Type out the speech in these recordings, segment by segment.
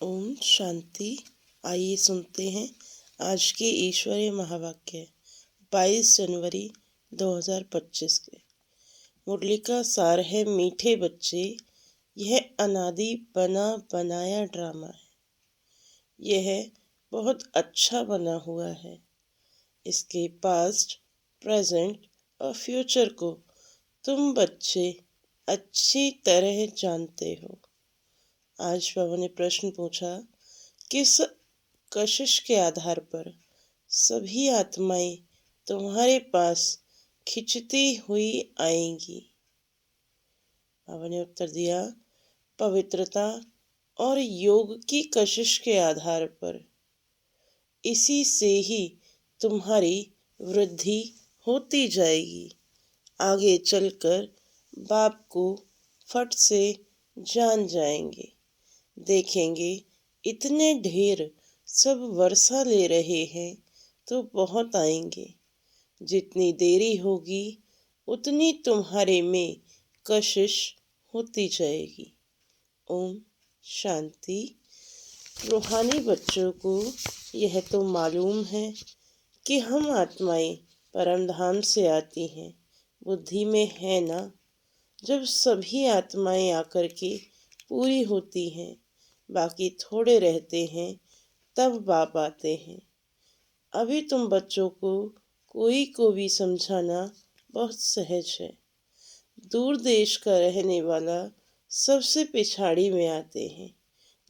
ओम शांति। आइए सुनते हैं आज के ईश्वरीय महावाक्य 22 जनवरी 2025 के। मुरली का सार है, मीठे बच्चे, यह अनादि बना बनाया ड्रामा है। यह बहुत अच्छा बना हुआ है। इसके पास्ट, प्रेजेंट और फ्यूचर को तुम बच्चे अच्छी तरह जानते हो। आज बाबा ने प्रश्न पूछा, किस कशिश के आधार पर सभी आत्माएं तुम्हारे पास खिंचती हुई आएंगी? बाबा ने उत्तर दिया, पवित्रता और योग की कशिश के आधार पर। इसी से ही तुम्हारी वृद्धि होती जाएगी। आगे चलकर बाप को फट से जान जाएंगे। देखेंगे इतने ढेर सब वर्षा ले रहे हैं तो बहुत आएंगे। जितनी देरी होगी उतनी तुम्हारे में कशिश होती जाएगी। ओम शांति। रूहानी बच्चों को यह तो मालूम है कि हम आत्माएं परम धाम से आती हैं। बुद्धि में है ना, जब सभी आत्माएं आकर के पूरी होती हैं, बाकी थोड़े रहते हैं, तब बाप आते हैं। अभी तुम बच्चों को कोई को भी समझाना बहुत सहज है। दूर देश का रहने वाला सबसे पिछाड़ी में आते हैं,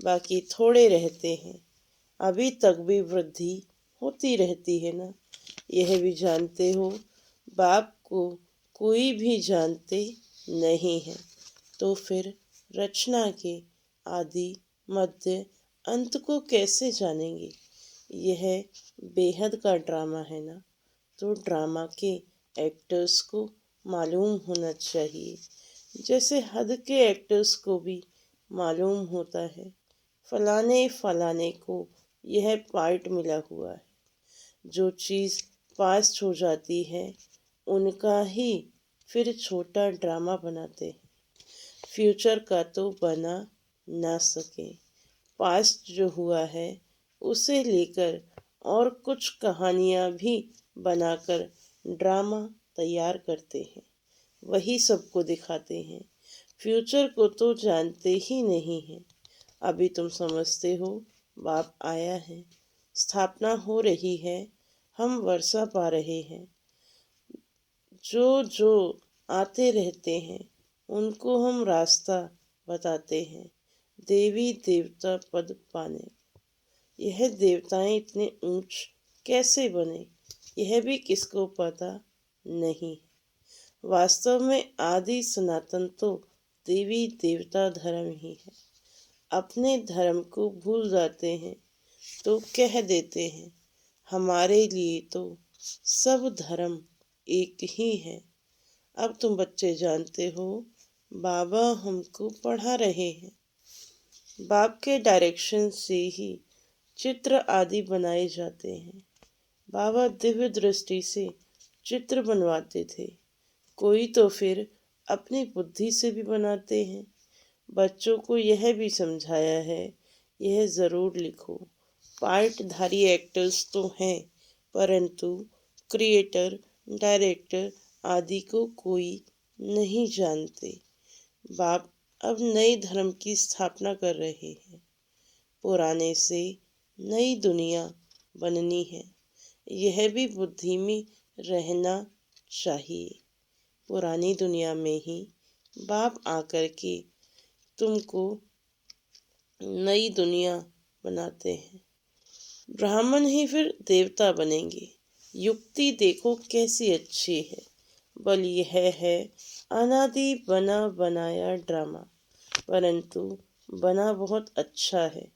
बाकी थोड़े रहते हैं। अभी तक भी वृद्धि होती रहती है ना, यह भी जानते हो। बाप को कोई भी जानते नहीं है, तो फिर रचना के आदि मध्य अंत को कैसे जानेंगे? यह बेहद का ड्रामा है ना, तो ड्रामा के एक्टर्स को मालूम होना चाहिए, जैसे हद के एक्टर्स को भी मालूम होता है फलाने फलाने को यह पार्ट मिला हुआ है। जो चीज़ पास्ट हो जाती है उनका ही फिर छोटा ड्रामा बनाते हैं। फ्यूचर का तो बना ना सके। पास्ट जो हुआ है उसे लेकर और कुछ कहानियाँ भी बनाकर ड्रामा तैयार करते हैं, वही सबको दिखाते हैं। फ्यूचर को तो जानते ही नहीं हैं। अभी तुम समझते हो बाप आया है, स्थापना हो रही है, हम वर्षा पा रहे हैं। जो जो आते रहते हैं उनको हम रास्ता बताते हैं, देवी देवता पद पाने। यह देवताएं इतने ऊंच कैसे बने, यह भी किसको पता नहीं। वास्तव में आदि सनातन तो देवी देवता धर्म ही है। अपने धर्म को भूल जाते हैं तो कह देते हैं हमारे लिए तो सब धर्म एक ही है। अब तुम बच्चे जानते हो बाबा हमको पढ़ा रहे हैं। बाप के डायरेक्शन से ही चित्र आदि बनाए जाते हैं। बाबा दिव्य दृष्टि से चित्र बनवाते थे, कोई तो फिर अपनी बुद्धि से भी बनाते हैं। बच्चों को यह भी समझाया है, यह ज़रूर लिखो। पार्टधारी एक्टर्स तो हैं, परंतु क्रिएटर, डायरेक्टर आदि को कोई नहीं जानते। बाप अब नए धर्म की स्थापना कर रहे हैं। पुराने से नई दुनिया बननी है, यह भी बुद्धि में रहना चाहिए। पुरानी दुनिया में ही बाप आकर के तुमको नई दुनिया बनाते हैं। ब्राह्मण ही फिर देवता बनेंगे। युक्ति देखो कैसी अच्छी है। बल यह है अनादि बना बनाया ड्रामा, परंतु बना बहुत अच्छा है।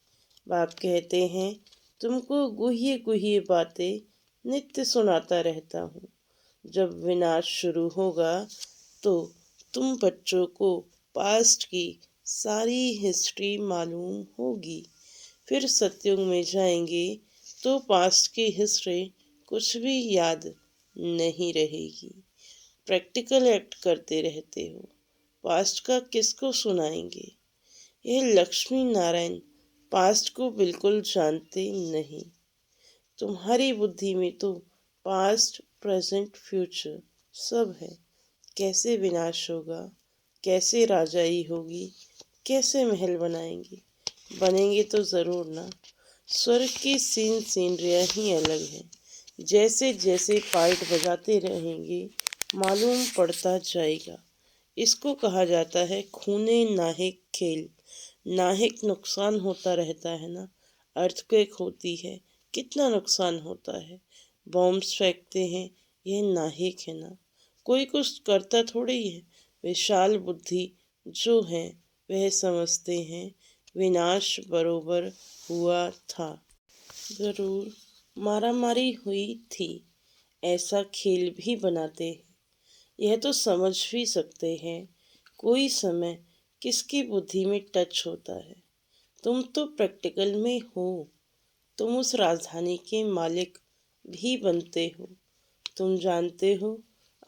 बाप कहते हैं तुमको गुह्य गुह्य बातें नित्य सुनाता रहता हूँ। जब विनाश शुरू होगा तो तुम बच्चों को पास्ट की सारी हिस्ट्री मालूम होगी। फिर सत्युग में जाएंगे तो पास्ट की हिस्ट्री कुछ भी याद नहीं रहेगी। प्रैक्टिकल एक्ट करते रहते हो, पास्ट का किसको सुनाएंगे? यह लक्ष्मी नारायण पास्ट को बिल्कुल जानते नहीं। तुम्हारी बुद्धि में तो पास्ट, प्रेजेंट, फ्यूचर सब है। कैसे विनाश होगा, कैसे राजाई होगी, कैसे महल बनाएंगे, बनेंगे तो ज़रूर ना। स्वर्ग की सीनरियाँ ही अलग है। जैसे जैसे पार्ट बजाते रहेंगे मालूम पड़ता जाएगा। इसको कहा जाता है खूने नाहिक खेल। नाहिक नुकसान होता रहता है ना। अर्थक्वेक होती है, कितना नुकसान होता है। बॉम्ब्स फेंकते हैं, यह नाहिक है ना। कोई कुछ करता थोड़ी है। विशाल बुद्धि जो है वह समझते हैं विनाश बरोबर हुआ था। जरूर मारामारी हुई थी, ऐसा खेल भी बनाते हैं। यह तो समझ भी सकते हैं कोई समय किसकी बुद्धि में टच होता है। तुम तो प्रैक्टिकल में हो। तुम उस राजधानी के मालिक भी बनते हो। तुम जानते हो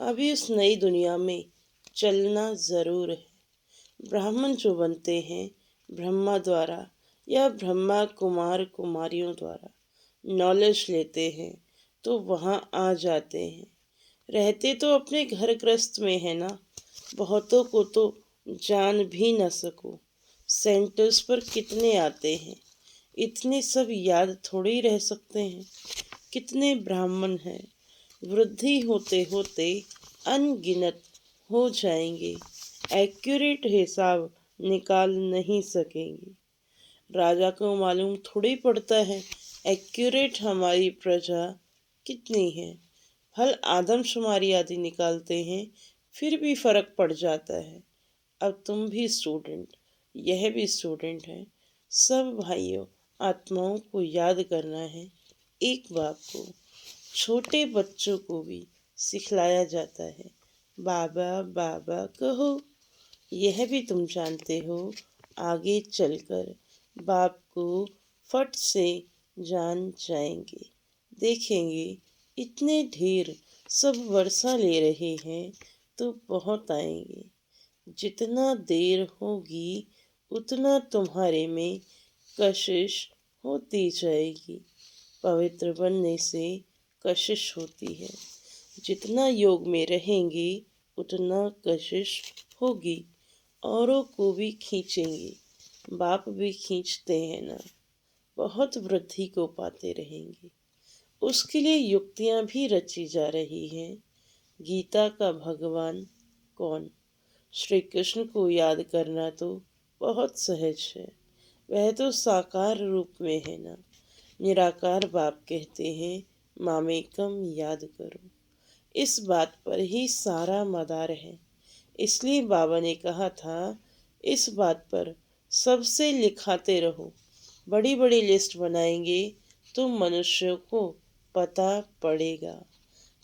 अभी उस नई दुनिया में चलना ज़रूर है। ब्राह्मण जो बनते हैं ब्रह्मा द्वारा या ब्रह्मा कुमार कुमारियों द्वारा नॉलेज लेते हैं तो वहाँ आ जाते हैं। रहते तो अपने घर गृहस्थ में है ना। बहुतों को तो जान भी न सको। सेंटर्स पर कितने आते हैं, इतने सब याद थोड़े ही रह सकते हैं। कितने ब्राह्मण हैं, वृद्धि होते होते अनगिनत हो जाएंगे। एक्यूरेट हिसाब निकाल नहीं सकेंगे। राजा को मालूम थोड़ी पड़ता है एक्यूरेट हमारी प्रजा कितनी है। हल आदमशुमारी आदि निकालते हैं, फिर भी फर्क पड़ जाता है। अब तुम भी स्टूडेंट, यह भी स्टूडेंट है। सब भाइयों आत्माओं को याद करना है एक बाप को। छोटे बच्चों को भी सिखलाया जाता है बाबा बाबा कहो। यह भी तुम जानते हो आगे चलकर बाप को फट से जान जाएंगे। देखेंगे इतने ढेर सब वर्षा ले रहे हैं तो बहुत आएंगे। जितना देर होगी उतना तुम्हारे में कशिश होती जाएगी। पवित्र बनने से कशिश होती है। जितना योग में रहेंगे उतना कशिश होगी। औरों को भी खींचेंगे। बाप भी खींचते हैं ना। बहुत वृद्धि को पाते रहेंगे। उसके लिए युक्तियां भी रची जा रही हैं। गीता का भगवान कौन? श्री कृष्ण को याद करना तो बहुत सहज है। वह तो साकार रूप में है ना। निराकार बाप कहते हैं मामेकम याद करो। इस बात पर ही सारा मदार है। इसलिए बाबा ने कहा था इस बात पर सबसे लिखाते रहो। बड़ी बड़ी लिस्ट बनाएंगे तो मनुष्यों को पता पड़ेगा।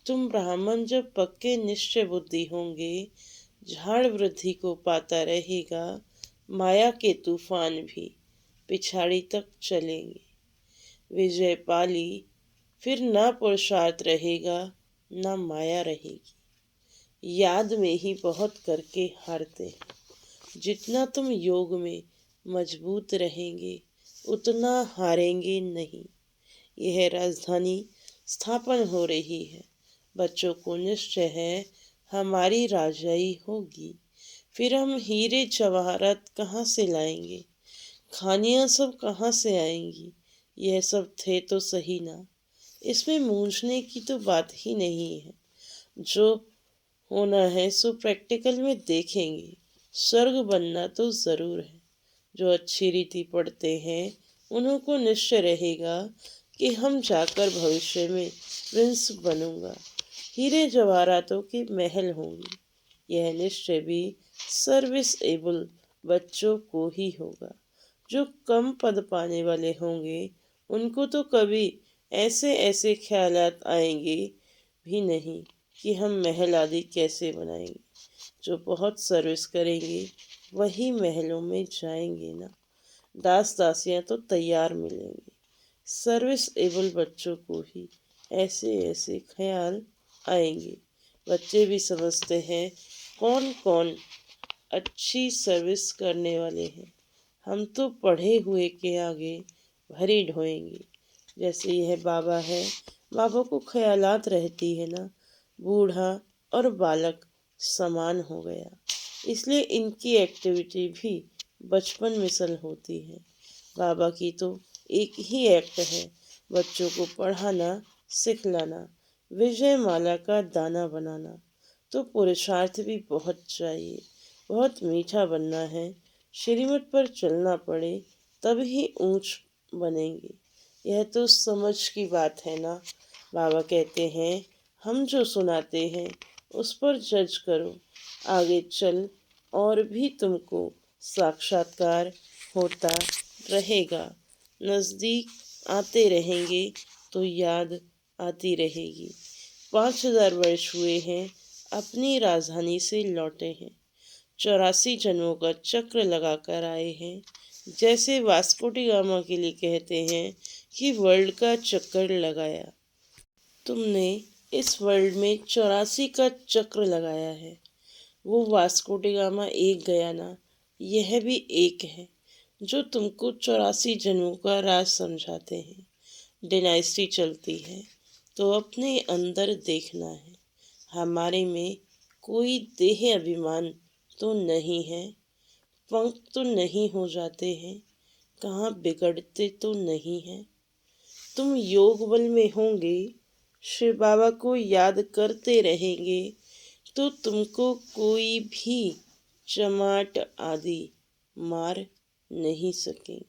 तुम ब्राह्मण जब पक्के निश्चय बुद्धि होंगे, झाड़ वृद्धि को पाता रहेगा। माया के तूफान भी पिछाड़ी तक चलेंगे। विजय पाली फिर ना पुरुषार्थ रहेगा ना माया रहेगी। याद में ही बहुत करके हारते हैं। जितना तुम योग में मजबूत रहेंगे उतना हारेंगे नहीं। यह राजधानी स्थापन हो रही है। बच्चों को निश्चय है हमारी राजाई होगी। फिर हम हीरे जवाहरात कहाँ से लाएंगे? खानियाँ सब कहाँ से आएंगी? यह सब थे तो सही ना। इसमें मूंझने की तो बात ही नहीं है। जो होना है सो प्रैक्टिकल में देखेंगे। स्वर्ग बनना तो ज़रूर है। जो अच्छी रीति पढ़ते हैं उन्हों को निश्चय रहेगा कि हम जाकर भविष्य में प्रिंस बनूंगा। हीरे जवाहरातों के महल होंगे। यह निश्चय भी सर्विस एबल बच्चों को ही होगा। जो कम पद पाने वाले होंगे उनको तो कभी ऐसे ऐसे ख्यालात आएंगे भी नहीं कि हम महल आदि कैसे बनाएंगे। जो बहुत सर्विस करेंगे वही महलों में जाएंगे ना। दास दासियां तो तैयार मिलेंगे। सर्विस एबल बच्चों को ही ऐसे ऐसे ख्याल आएंगे। बच्चे भी समझते हैं कौन कौन अच्छी सर्विस करने वाले हैं हम तो पढ़े हुए के आगे भरी ढोएंगे। जैसे यह बाबा है, बाबा को ख्यालात रहती है ना, बूढ़ा और बालक समान हो गया, इसलिए इनकी एक्टिविटी भी बचपन मिसल होती है। बाबा की तो एक ही एक्ट है, बच्चों को पढ़ाना, सिखलाना, विजय माला का दाना बनाना। तो पुरुषार्थ भी बहुत चाहिए, बहुत मीठा बनना है, श्रीमत पर चलना पड़े तब ही ऊंच बनेंगे। यह तो समझ की बात है ना। बाबा कहते हैं, हम जो सुनाते हैं उस पर जज करो, आगे चल और भी तुमको साक्षात्कार होता रहेगा। नज़दीक आते रहेंगे तो याद आती रहेगी। 5000 वर्ष हुए हैं अपनी राजधानी से लौटे हैं, 84 जन्मों का चक्र लगा कर आए हैं। जैसे वास्को डी गामा के लिए कहते हैं कि वर्ल्ड का चक्कर लगाया। तुमने इस वर्ल्ड में 84 का चक्र लगाया है। वो वास्को डी गामा एक गया ना, यह भी एक है, जो तुमको 84 जन्मों का राज समझाते हैं। डिनाइस्टी चलती है तो अपने अंदर देखना है। हमारे में कोई देह अभिमान तो नहीं है, पंख तो नहीं हो जाते हैं, कहाँ बिगड़ते तो नहीं हैं। तुम योग बल में होंगे, शिव बाबा को याद करते रहेंगे तो तुमको कोई भी चमाट आदि मार नहीं सकेंगे।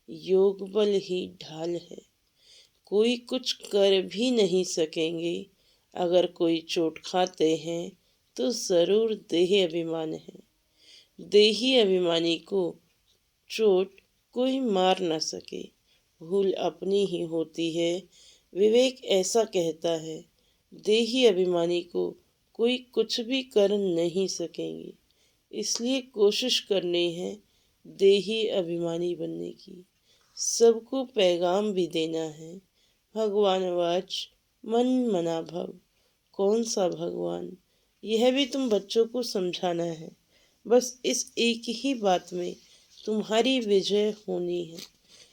योग बल ही ढाल है, कोई कुछ कर भी नहीं सकेंगे। अगर कोई चोट खाते हैं तो ज़रूर देह अभिमान है। देही अभिमानी को चोट कोई मार न सके, भूल अपनी ही होती है। विवेक ऐसा कहता है, देही अभिमानी को कोई कुछ भी कर नहीं सकेंगे। इसलिए कोशिश करनी है देही अभिमानी बनने की। सबको पैगाम भी देना है। भगवान वाच मन मना भव। कौन सा भगवान, यह भी तुम बच्चों को समझाना है। बस इस एक ही बात में तुम्हारी विजय होनी है।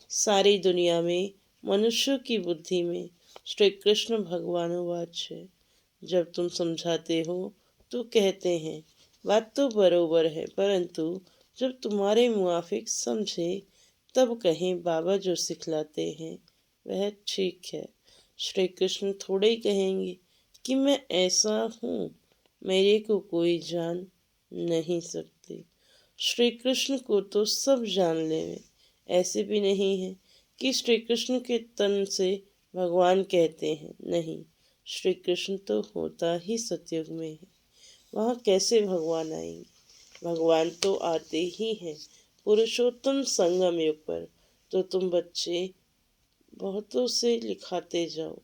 सारी दुनिया में मनुष्यों की बुद्धि में श्री कृष्ण भगवान वाच है। जब तुम समझाते हो तो कहते हैं बात तो बरोबर है, परंतु जब तुम्हारे मुआफिक समझे तब कहें बाबा जो सिखलाते हैं वह ठीक है। श्री कृष्ण थोड़े ही कहेंगे कि मैं ऐसा हूँ, मेरे को कोई जान नहीं सकती। श्री कृष्ण को तो सब जान लेवे। ऐसे भी नहीं है कि श्री कृष्ण के तन से भगवान कहते हैं, नहीं, श्री कृष्ण तो होता ही सतयुग में है। वहाँ कैसे भगवान आएंगे? भगवान तो आते ही हैं पुरुषोत्तम संगम युग पर। तो तुम बच्चे बहुतों से लिखाते जाओ।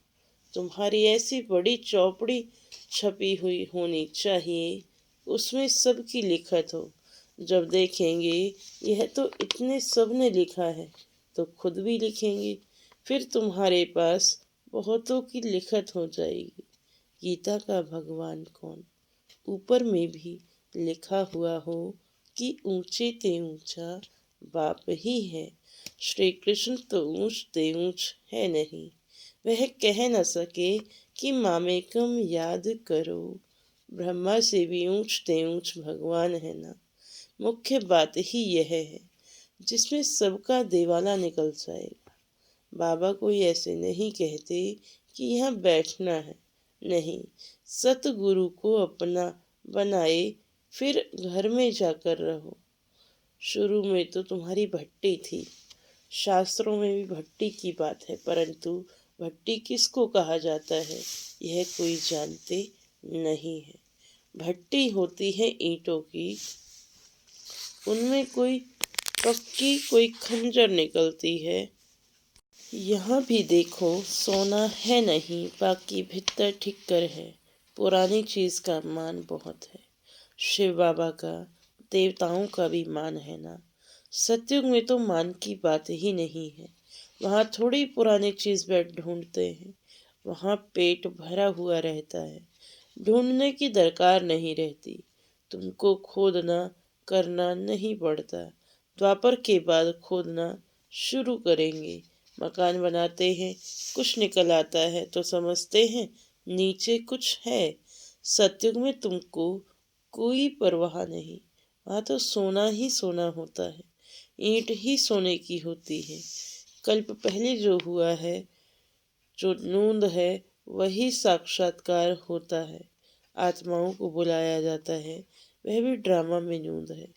तुम्हारी ऐसी बड़ी चौपड़ी छपी हुई होनी चाहिए, उसमें सबकी लिखत हो। जब देखेंगे यह तो इतने सब ने लिखा है तो खुद भी लिखेंगे, फिर तुम्हारे पास बहुतों की लिखत हो जाएगी। गीता का भगवान कौन? ऊपर में भी लिखा हुआ हो कि ऊंचे ते ऊंचा बाप ही है। श्री कृष्ण तो ऊंच ते ऊंच है नहीं, वह कह न सके कि मामेकम याद करो। ब्रह्मा से भी ऊंच ते ऊंच भगवान है ना। मुख्य बात ही यह है जिसमें सबका देवाला निकल जाएगा। बाबा कोई ऐसे नहीं कहते कि यहाँ बैठना है, नहीं, सतगुरु को अपना बनाए फिर घर में जाकर रहो। शुरू में तो तुम्हारी भट्टी थी, शास्त्रों में भी भट्टी की बात है, परंतु भट्टी किसको कहा जाता है यह कोई जानते नहीं है। भट्टी होती है ईंटों की, उनमें कोई पक्की कोई खंजर निकलती है। यहाँ भी देखो सोना है नहीं, बाकी भीतर ठिक्कर है। पुरानी चीज़ का मान बहुत है। शिव बाबा का, देवताओं का भी मान है ना। सतयुग में तो मान की बात ही नहीं है। वहाँ थोड़ी पुरानी चीज़ बैठ ढूंढते हैं, वहाँ पेट भरा हुआ रहता है, ढूंढने की दरकार नहीं रहती। तुमको खोदना करना नहीं पड़ता, द्वापर के बाद खोदना शुरू करेंगे। मकान बनाते हैं, कुछ निकल आता है तो समझते हैं नीचे कुछ है। सतयुग में तुमको कोई परवाह नहीं, वहाँ तो सोना ही सोना होता है, ईंट ही सोने की होती है। कल्प पहले जो हुआ है, जो नूंद है, वही साक्षात्कार होता है। आत्माओं को बुलाया जाता है, वह भी ड्रामा में नूंद है।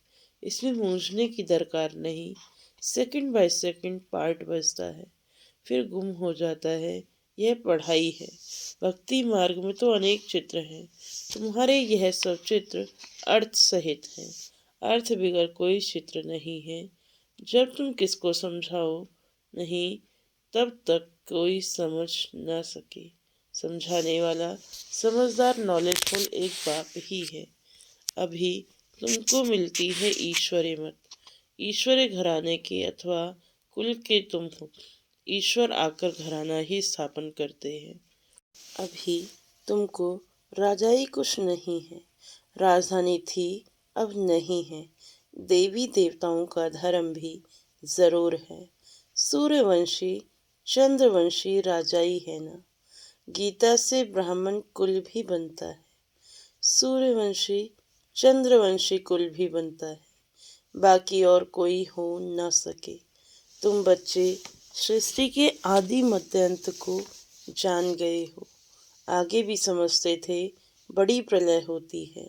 इसमें मूंझने की दरकार नहीं। सेकंड बाय सेकंड पार्ट बजता है, फिर गुम हो जाता है। यह पढ़ाई है। भक्ति मार्ग में तो अनेक चित्र हैं, तुम्हारे यह सब चित्र अर्थ सहित हैं। अर्थ बिगर कोई चित्र नहीं है। जब तुम किसको समझाओ नहीं, तब तक कोई समझ न सके। समझाने वाला समझदार नॉलेजफुल एक बाप ही है। अभी तुमको मिलती है ईश्वरी मत। ईश्वरी घराने के अथवा कुल के तुम हो। ईश्वर आकर घराना ही स्थापन करते हैं। अभी तुमको राजाई कुछ नहीं है, राजधानी थी अब नहीं है। देवी देवताओं का धर्म भी जरूर है। सूर्यवंशी चंद्रवंशी राजाई है ना। गीता से ब्राह्मण कुल भी बनता है, सूर्यवंशी चंद्रवंशी कुल भी बनता है, बाकी और कोई हो न सके। तुम बच्चे सृष्टि के आदि मध्यांत को जान गए हो। आगे भी समझते थे बड़ी प्रलय होती है।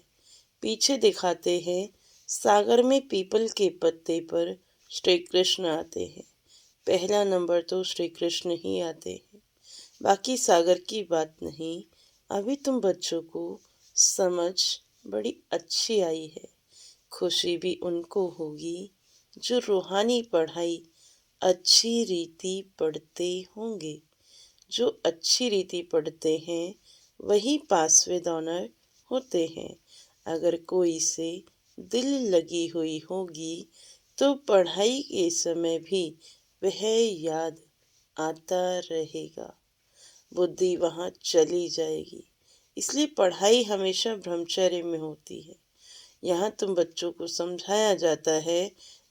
पीछे दिखाते हैं सागर में पीपल के पत्ते पर श्री कृष्ण आते हैं। पहला नंबर तो श्री कृष्ण ही आते हैं, बाकी सागर की बात नहीं। अभी तुम बच्चों को समझ बड़ी अच्छी आई है। खुशी भी उनको होगी जो रूहानी पढ़ाई अच्छी रीति पढ़ते होंगे। जो अच्छी रीति पढ़ते हैं वही पास विद ऑनर होते हैं। अगर कोई से दिल लगी हुई होगी तो पढ़ाई के समय भी वह याद आता रहेगा, बुद्धि वहाँ चली जाएगी। इसलिए पढ़ाई हमेशा ब्रह्मचर्य में होती है। यहाँ तुम बच्चों को समझाया जाता है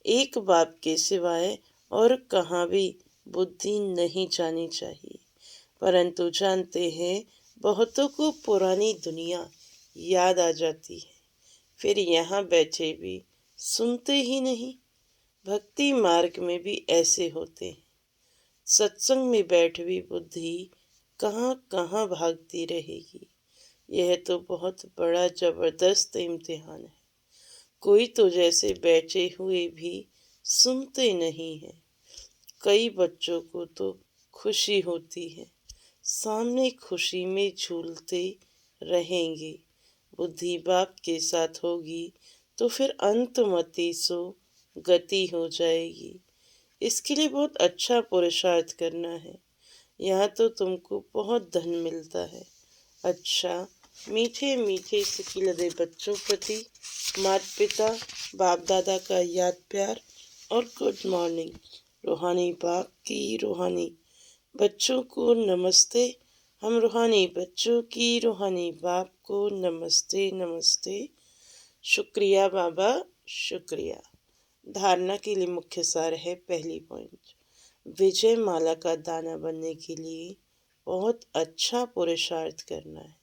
एक बाप के सिवाय और कहाँ भी बुद्धि नहीं जानी चाहिए। परंतु जानते हैं बहुतों को पुरानी दुनिया याद आ जाती है, फिर यहाँ बैठे भी सुनते ही नहीं। भक्ति मार्ग में भी ऐसे होते हैं। सत्संग में बैठ भी बुद्धि कहाँ कहाँ भागती रहेगी। यह तो बहुत बड़ा जबरदस्त इम्तिहान है। कोई तो जैसे बैठे हुए भी सुनते नहीं है। कई बच्चों को तो खुशी होती है, सामने खुशी में झूलते रहेंगे। बुद्धि बाप के साथ होगी तो फिर अंतमति सो गति हो जाएगी। इसके लिए बहुत अच्छा पुरुषार्थ करना है। यहाँ तो तुमको बहुत धन मिलता है। अच्छा, मीठे मीठे सिकिलदे बच्चों प्रति माता पिता बाप दादा का याद प्यार और गुड मॉर्निंग। रूहानी बाप की रूहानी बच्चों को नमस्ते। हम रूहानी बच्चों की रूहानी बाप को नमस्ते नमस्ते। शुक्रिया बाबा, शुक्रिया। धारणा के लिए मुख्य सार है। पहली पॉइंट, विजय माला का दाना बनने के लिए बहुत अच्छा पुरुषार्थ करना है,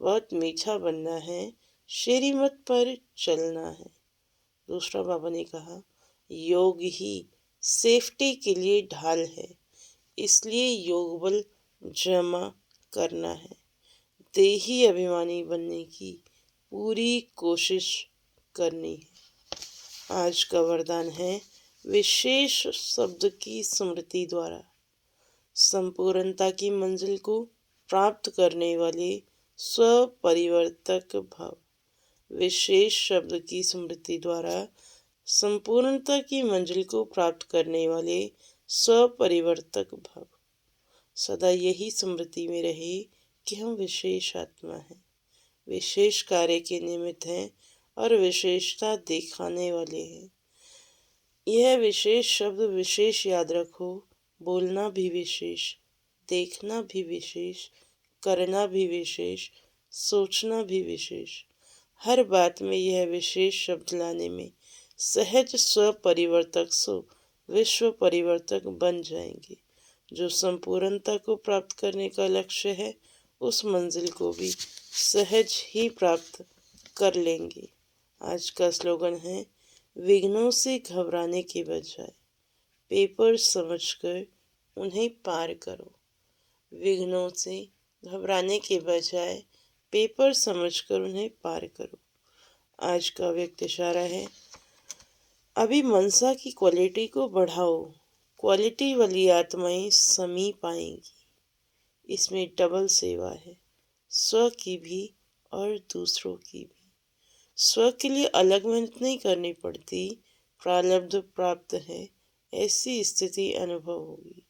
बहुत मीठा बनना है, शेरी मत पर चलना है। दूसरा बाबा ने कहा योग ही सेफ्टी के लिए ढाल है, इसलिए योग बल जमा करना है। देही अभिमानी बनने की पूरी कोशिश करनी है। आज का वरदान है विशेष शब्द की स्मृति द्वारा संपूर्णता की मंजिल को प्राप्त करने वाले स्वपरिवर्तक भव। विशेष शब्द की स्मृति द्वारा संपूर्णता की मंजिल को प्राप्त करने वाले स्वपरिवर्तक भव। सदा यही स्मृति में रहे कि हम विशेष आत्मा हैं, विशेष कार्य के निमित्त हैं और विशेषता दिखाने वाले हैं। यह विशेष शब्द विशेष याद रखो। बोलना भी विशेष, देखना भी विशेष, करना भी विशेष, सोचना भी विशेष। हर बात में यह विशेष शब्द लाने में सहज स्व परिवर्तक सो विश्व परिवर्तक बन जाएंगे। जो संपूर्णता को प्राप्त करने का लक्ष्य है उस मंजिल को भी सहज ही प्राप्त कर लेंगे। आज का स्लोगन है, विघ्नों से घबराने के बजाय पेपर समझकर उन्हें पार करो। विघ्नों से घबराने के बजाय पेपर समझकर उन्हें पार करो। आज का व्यक्त इशारा है, अभी मनसा की क्वालिटी को बढ़ाओ, क्वालिटी वाली आत्माएं समीप आएंगी। इसमें डबल सेवा है, स्व की भी और दूसरों की भी। स्व के लिए अलग मेहनत नहीं करनी पड़ती, प्रारब्ध प्राप्त है ऐसी स्थिति अनुभव होगी।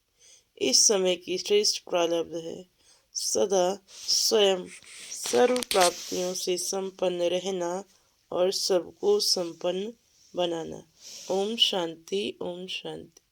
इस समय की श्रेष्ठ प्रारब्ध है सदा स्वयं सर्व प्राप्तियों से संपन्न रहना और सबको संपन्न बनाना। ओम शांति, ओम शांति।